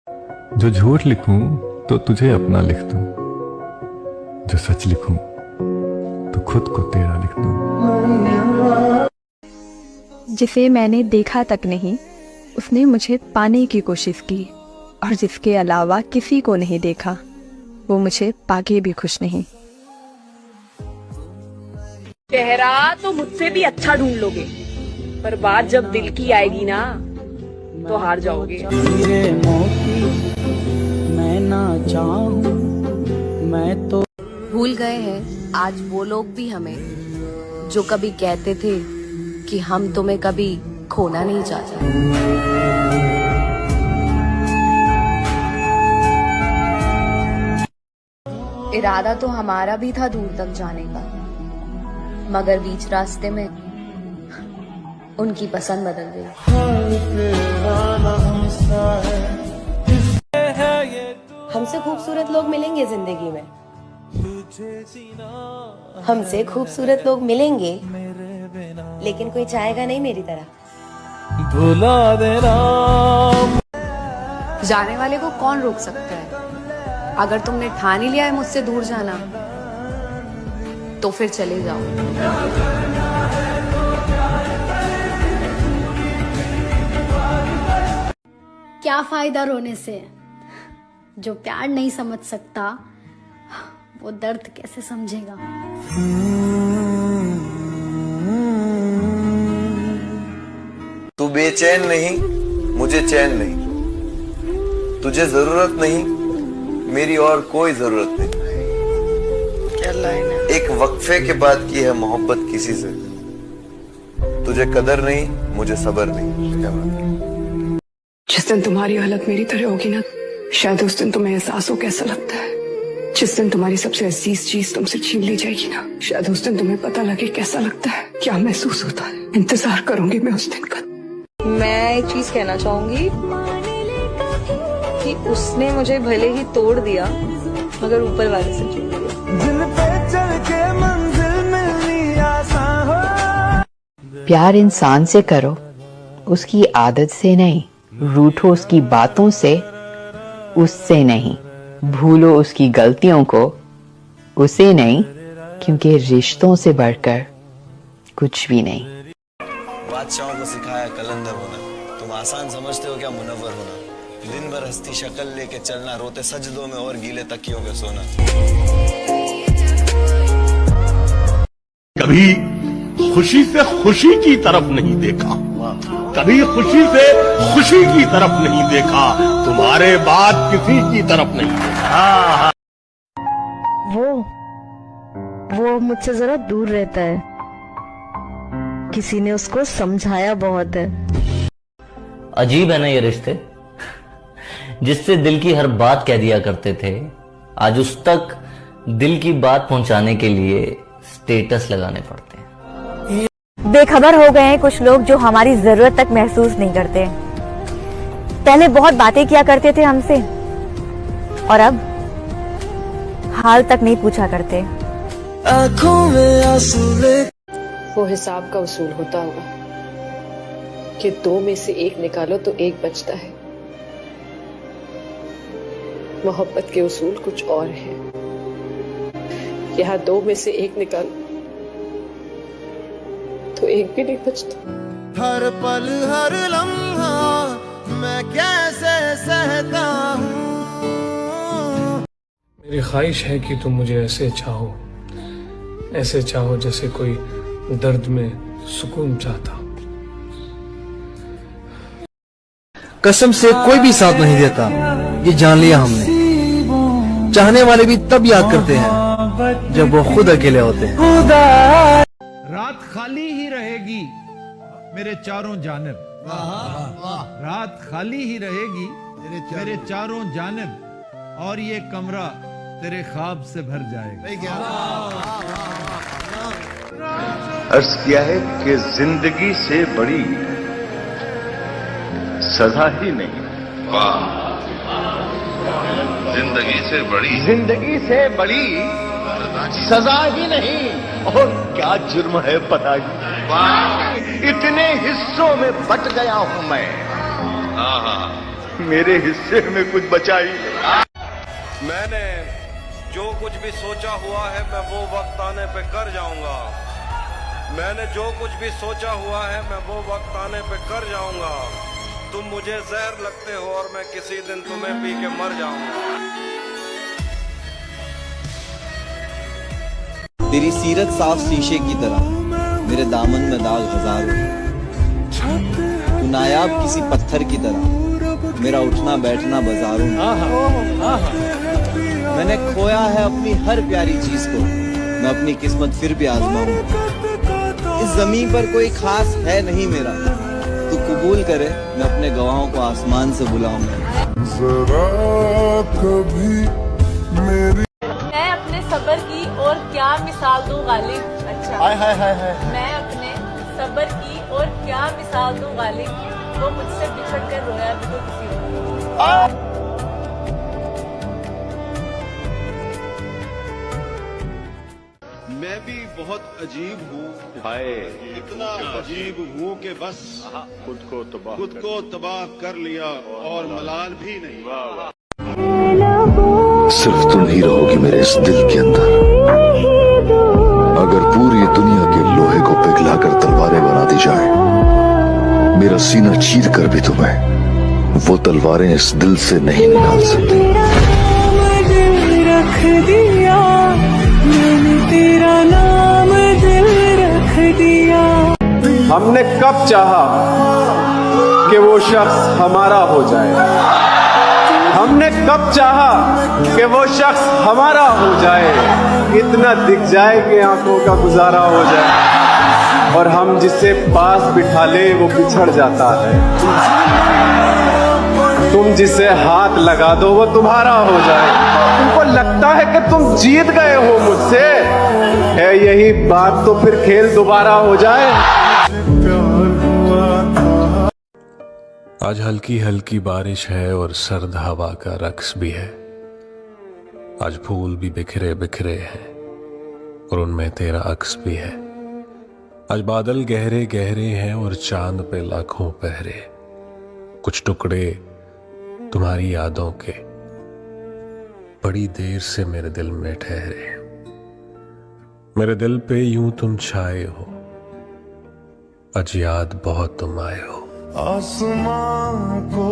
जो झूठ लिखूं तो तुझे अपना लिख दूं, जो सच लिखूं तो खुद को तेरा लिख दूं। जिसे मैंने देखा तक नहीं उसने मुझे पाने की कोशिश की, और जिसके अलावा किसी को नहीं देखा वो मुझे पाके भी खुश नहीं। चेहरा तो मुझसे भी अच्छा ढूंढ लोगे, पर बात जब दिल की आएगी ना तो हार जाओगे। मैं ना चाहूं मैं तो भूल गए हैं आज वो लोग भी हमें, जो कभी कहते थे कि हम तुम्हें कभी खोना नहीं चाहते। इरादा तो हमारा भी था दूर तक जाने का, मगर बीच रास्ते में उनकी पसंद बदल गई। हमसे खूबसूरत लोग मिलेंगे जिंदगी में, हमसे खूबसूरत लोग मिलेंगे, लेकिन कोई चाहेगा नहीं मेरी तरह। भुला देना जाने वाले को कौन रोक सकता है? अगर तुमने ठान ही लिया है मुझसे दूर जाना, तो फिर चले जाओ। क्या फायदा रोने से? जो प्यार नहीं समझ सकता वो दर्द कैसे समझेगा? तू बेचैन नहीं, मुझे चैन नहीं, तुझे जरूरत नहीं, मेरी और कोई जरूरत नहीं। क्या लाइन है? एक वक्फे के बाद की है मोहब्बत किसी से, तुझे कदर नहीं, मुझे सबर नहीं। क्या बात है? जिस दिन तुम्हारी हालत मेरी तरह होगी ना, शायद उस दिन तुम्हें एहसास हो कैसा लगता है। जिस दिन तुम्हारी सबसे अजीज चीज तुमसे छीन ली जाएगी ना, शायद उस दिन तुम्हें पता लगे कैसा लगता है, क्या महसूस होता है। इंतजार करूंगी मैं उस दिन का। मैं एक चीज कहना चाहूंगी कि उसने मुझे भले ही तोड़ दिया, मगर ऊपर वाले से जोड़ दिया। प्यार इंसान से करो, उसकी आदत से नहीं। रूठो उसकी बातों से, उससे नहीं। भूलो उसकी गलतियों को, उसे नहीं, क्योंकि रिश्तों से बढ़कर कुछ भी नहीं। बादशाहों को सिखाया कलंदर होना, तुम आसान समझते हो क्या मुनव्वर होना। दिन भर हंसती शक्ल लेके चलना, रोते सजदों में और गीले तकियों पे सोना। कभी खुशी से खुशी की तरफ नहीं देखा, कभी खुशी से खुशी की तरफ नहीं देखा, तुम्हारे बाद किसी की तरफ नहीं देखा। वो मुझसे जरा दूर रहता है, किसी ने उसको समझाया बहुत है। अजीब है ना ये रिश्ते, जिससे दिल की हर बात कह दिया करते थे, आज उस तक दिल की बात पहुंचाने के लिए स्टेटस लगाने पड़ते हैं। बेखबर हो गए हैं कुछ लोग जो हमारी जरूरत तक महसूस नहीं करते। पहले बहुत बातें किया करते थे हमसे, और अब हाल तक नहीं पूछा करते। आंखों में आंसू ले वो हिसाब का उसूल होता होगा कि दो में से एक निकालो तो एक बचता है। मोहब्बत के उसूल कुछ और है। यहाँ दो में से एक निकालो तो एक भी नहीं बचता। हर पल हर लम्हा मैं कैसे सहता हूँ। मेरी ख्वाहिश है कि तुम मुझे ऐसे चाहो जैसे कोई दर्द में सुकून चाहता हो। कसम से कोई भी साथ नहीं देता, ये जान लिया हमने। चाहने वाले भी तब याद करते हैं जब वो खुद अकेले होते हैं। रात खाली ही रहेगी मेरे चारों जानिब, रात खाली ही रहेगी मेरे चारों जानिब, और ये कमरा तेरे ख्वाब से भर जाएगा। अर्ज किया है कि जिंदगी से बड़ी सजा ही नहीं। जिंदगी से बड़ी सजा ही नहीं, और क्या जुर्म है पता ही। इतने हिस्सों में बट गया हूं मैं, मेरे हिस्से में कुछ बचा ही नहीं। मैंने जो कुछ भी सोचा हुआ है मैं वो वक्त आने पे कर जाऊंगा। मैंने जो कुछ भी सोचा हुआ है मैं वो वक्त आने पे कर जाऊंगा। तुम मुझे जहर लगते हो और मैं किसी दिन तुम्हें पी के मर जाऊंगा। तेरी सीरत साफ शीशे की तरह, मेरे दामन में दाग हजारों। तू नायाब किसी पत्थर की तरह, मेरा उठना बैठना बाजारों में। मैंने खोया है अपनी हर प्यारी चीज को, मैं अपनी किस्मत फिर भी आजमाऊंगा। इस जमीन पर कोई खास है नहीं मेरा, तू कबूल करे मैं अपने गवाहों को आसमान से बुलाऊंगा। जरा कभी मेरी मैं अपने सब्र की और क्या मिसाल दूं गालिब। अच्छा हाय हाय हाय हाय। मैं अपने सब्र की और क्या मिसाल दूं गालिब, वो मुझसे बिछड़ कर रोया भी तो किसी और। मैं भी बहुत अजीब हूँ, हाय इतना अजीब हूँ कि बस खुद को तबाह कर लिया और मलाल भी नहीं। सिर्फ तुम ही रहोगी मेरे इस दिल के अंदर। अगर पूरी दुनिया के लोहे को पिघलाकर तलवारें बना दी जाए, मेरा सीना चीर कर भी तुम्हें वो तलवारें इस दिल से नहीं निकाल सकती। रख दिया मैंने, तेरा नाम दिल रख दिया। हमने कब चाहा कि वो शख्स हमारा हो जाए, हमने कब चाहा कि वो शख्स हमारा हो जाए। इतना दिख जाए कि आंखों का गुजारा हो जाए, और हम जिसे पास बिठा ले वो बिछड़ जाता है। तुम जिसे हाथ लगा दो वो तुम्हारा हो जाए। तुमको लगता है कि तुम जीत गए हो मुझसे, है यही बात तो फिर खेल दोबारा हो जाए। आज हल्की हल्की बारिश है और सर्द हवा का रक्स भी है। आज फूल भी बिखरे बिखरे हैं और उनमें तेरा अक्स भी है। आज बादल गहरे गहरे हैं और चांद पे लाखों पहरे। कुछ टुकड़े तुम्हारी यादों के बड़ी देर से मेरे दिल में ठहरे। मेरे दिल पे यूं तुम छाए हो, आज याद बहुत तुम आए हो। आसमां को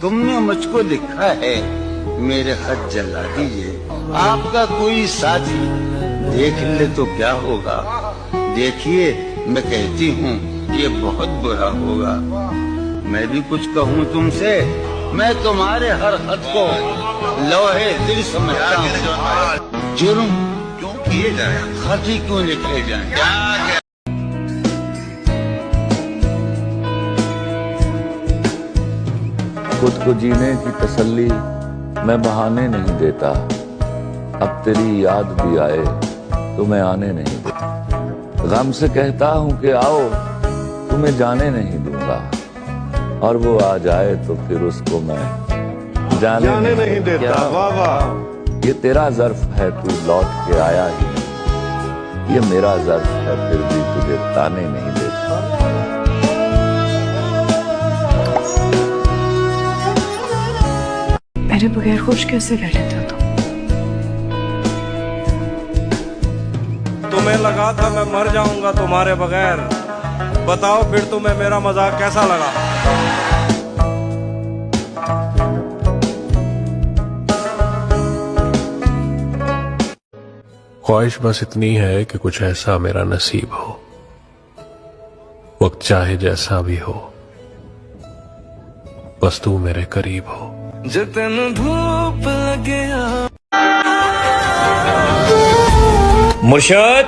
तुमने मुझको लिखा है मेरे खत जला दीजिए। आपका कोई साथी देख ले तो क्या होगा। देखिए मैं कहती हूँ ये बहुत बुरा होगा। मैं भी कुछ कहूँ तुमसे, मैं तुम्हारे हर खत को लोहे दिल समझता हूँ। जुर्म क्यों किए जाए, खत ही क्यों लिखे जाए। खुद को जीने की तसल्ली मैं बहाने नहीं देता। अब तेरी याद भी आए तो मैं आने नहीं देता। गम से कहता हूँ कि आओ तुम्हें जाने नहीं दूंगा, और वो आ जाए तो फिर उसको मैं जाने नहीं देता। वाह वाह। ये तेरा ज़र्फ है, तू लौट के आया ही नहीं। ये मेरा ज़र्फ है, फिर भी तुझे ताने नहीं देता। मेरे बगैर खुश कैसे रह लेते हो तुम? तुम्हें लगा था मैं मर जाऊंगा तुम्हारे बगैर। बताओ फिर तुम्हें मेरा मजाक कैसा लगा। ख्वाहिश बस इतनी है कि कुछ ऐसा मेरा नसीब हो, वक्त चाहे जैसा भी हो, बस तू मेरे करीब हो। जतन धूप लगे मुर्शद,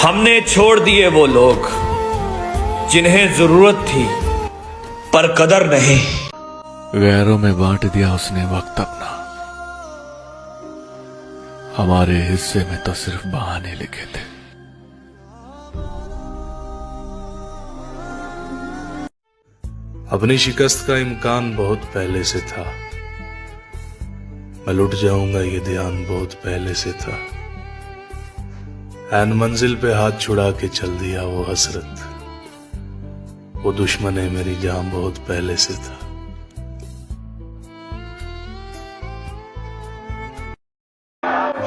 हमने छोड़ दिए वो लोग जिन्हें जरूरत थी पर कदर नहीं। गैरों में बांट दिया उसने वक्त अपना, हमारे हिस्से में तो सिर्फ बहाने लिखे थे। अपनी शिकस्त का इम्कान बहुत पहले से था। मैं लुट जाऊंगा ये ध्यान बहुत पहले से था। ऐन मंजिल पे हाथ छुड़ा के चल दिया वो हसरत। वो दुश्मन है मेरी जान बहुत पहले से था।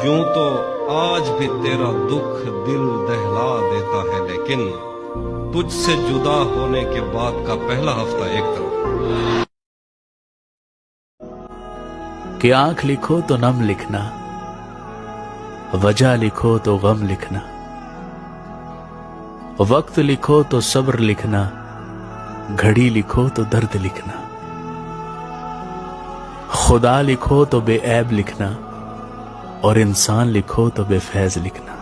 यूं तो आज भी तेरा दुख दिल दहला देता है, लेकिन तुझसे जुदा होने के बाद का पहला हफ्ता एक तरफ। कि आंख लिखो तो नम लिखना, वजह लिखो तो गम लिखना, वक्त लिखो तो सब्र लिखना, घड़ी लिखो तो दर्द लिखना, खुदा लिखो तो बेऐब लिखना, और इंसान लिखो तो बेफैज लिखना।